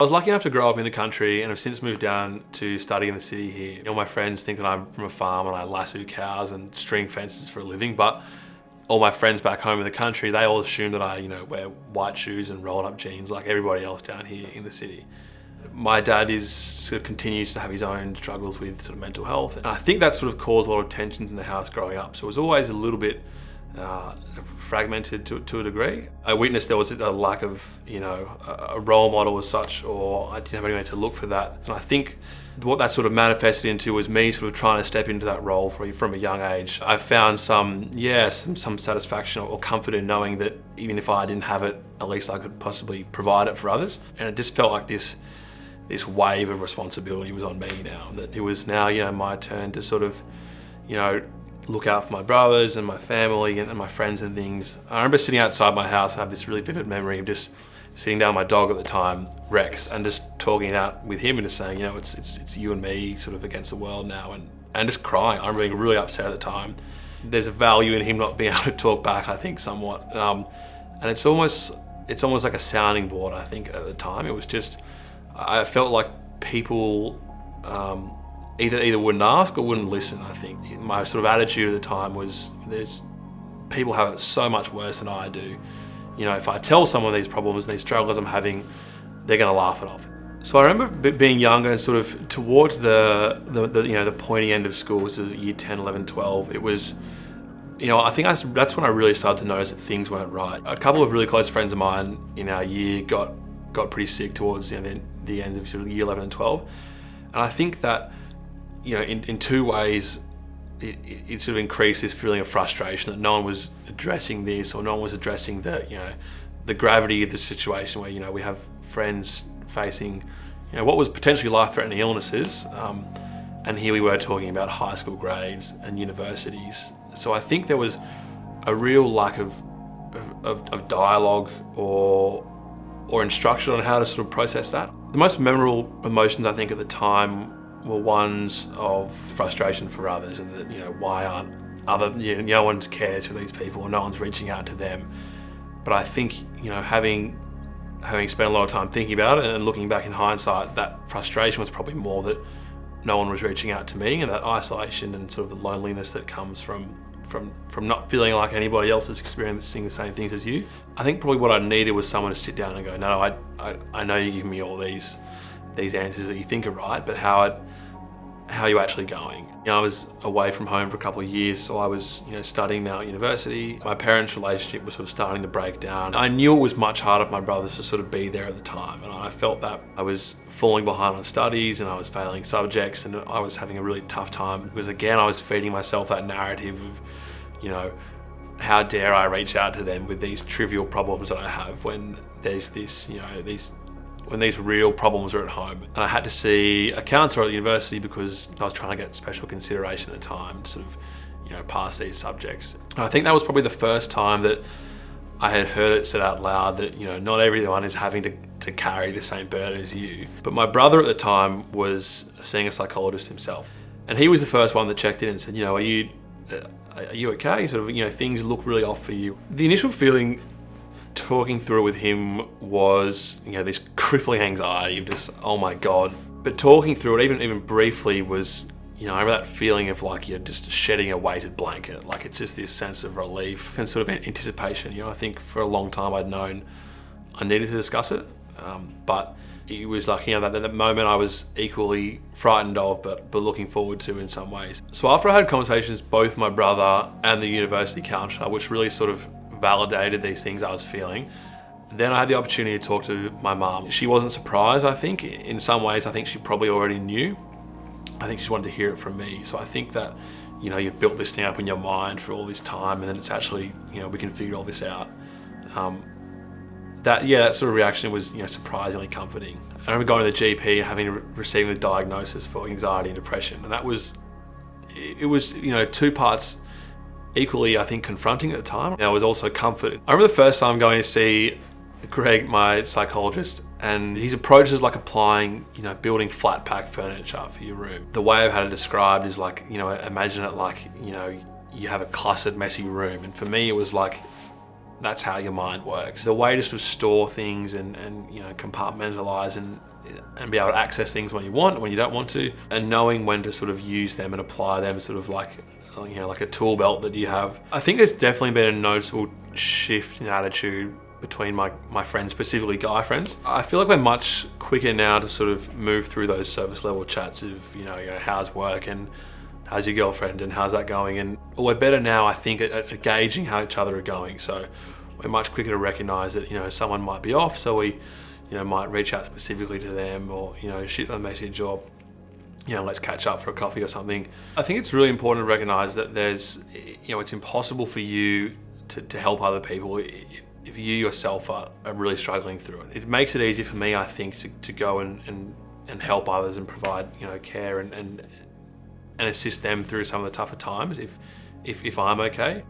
I was lucky enough to grow up in the country and have since moved down to study in the city here. All my friends think that I'm from a farm and I lasso cows and string fences for a living, but all my friends back home in the country, they all assume that I, wear white shoes and rolled up jeans like everybody else down here in the city. My dad continues to have his own struggles with sort of mental health. And I think that sort of caused a lot of tensions in the house growing up. So it was always a little bit fragmented to a degree. I witnessed there was a lack of, a role model as such, or I didn't have anywhere to look for that. And I think what that sort of manifested into was me sort of trying to step into that role from a young age. I found some satisfaction or comfort in knowing that even if I didn't have it, at least I could possibly provide it for others. And it just felt like this wave of responsibility was on me now, that it was now, my turn to sort of, look out for my brothers and my family and my friends and things. I remember sitting outside my house. I have this really vivid memory of just sitting down with my dog at the time, Rex, and just talking it out with him and just saying, it's you and me sort of against the world now, and just crying. I'm being really upset at the time. There's a value in him not being able to talk back, I think, somewhat. And it's almost like a sounding board, I think, at the time. It was just, I felt like people either wouldn't ask or wouldn't listen, I think. My sort of attitude at the time was, people have it so much worse than I do. If I tell someone these problems, these struggles I'm having, they're gonna laugh it off. So I remember being younger and sort of towards the pointy end of school, so year 10, 11, 12, it was, I think that's when I really started to notice that things weren't right. A couple of really close friends of mine in our year got pretty sick towards the end of sort of year 11 and 12. And I think that, in two ways, it sort of increased this feeling of frustration that no one was addressing this, or no one was addressing the gravity of the situation where, we have friends facing, what was potentially life-threatening illnesses. And here we were talking about high school grades and universities. So I think there was a real lack of dialogue or instruction on how to sort of process that. The most memorable emotions, I think, at the time were ones of frustration for others, and that, why aren't no one cares for these people, or no one's reaching out to them. But I think, having spent a lot of time thinking about it and looking back in hindsight, that frustration was probably more that no one was reaching out to me, and that isolation and sort of the loneliness that comes from not feeling like anybody else is experiencing the same things as you. I think probably what I needed was someone to sit down and go, no, I know you give me all these answers that you think are right, but how are you actually going? I was away from home for a couple of years, so I was studying now at university. My parents' relationship was sort of starting to break down. I knew it was much harder for my brothers to sort of be there at the time, and I felt that I was falling behind on studies and I was failing subjects, and I was having a really tough time because, again, I was feeding myself that narrative of, how dare I reach out to them with these trivial problems that I have when there's when these real problems are at home. And I had to see a counsellor at the university because I was trying to get special consideration at the time to sort of, pass these subjects. And I think that was probably the first time that I had heard it said out loud that, not everyone is having to carry the same burden as you. But my brother at the time was seeing a psychologist himself. And he was the first one that checked in and said, are you okay? Sort of, things look really off for you. The initial feeling talking through it with him was, this crippling anxiety of just, oh my God. But talking through it, even briefly, was, I remember that feeling of like you're just shedding a weighted blanket. Like it's just this sense of relief and sort of anticipation. I think for a long time I'd known I needed to discuss it, but it was like, that moment I was equally frightened of, but looking forward to in some ways. So after I had conversations, both my brother and the university counsellor, which really sort of validated these things I was feeling, then I had the opportunity to talk to my mum. She wasn't surprised, I think. In some ways, I think she probably already knew. I think she wanted to hear it from me. So I think that, you've built this thing up in your mind for all this time, and then it's actually, we can figure all this out. That sort of reaction was, surprisingly comforting. I remember going to the GP, receiving the diagnosis for anxiety and depression, and it was, two parts equally, I think, confronting at the time. I was also comforted. I remember the first time going to see Greg, my psychologist, and his approach is like applying, building flat pack furniture for your room. The way I've had it described is like, imagine it like, you have a clustered, messy room. And for me, it was like, that's how your mind works. The way to sort of store things and compartmentalize and and be able to access things when you want, when you don't want to, and knowing when to sort of use them and apply them, sort of like, you know, like a tool belt that you have. I think there's definitely been a noticeable shift in attitude between my friends, specifically guy friends. I feel like we're much quicker now to sort of move through those surface level chats of, you know, how's work and how's your girlfriend and how's that going? And we're better now, I think, at gauging how each other are going. So we're much quicker to recognize that, you know, someone might be off, so we, you know, might reach out specifically to them, or, you know, shoot them a message, or, you know, let's catch up for a coffee or something. I think it's really important to recognize that there's, you know, it's impossible for you to help other people if you yourself are really struggling through it. It makes it easy for me, I think, to go and help others and provide, you know, care and assist them through some of the tougher times if I'm okay.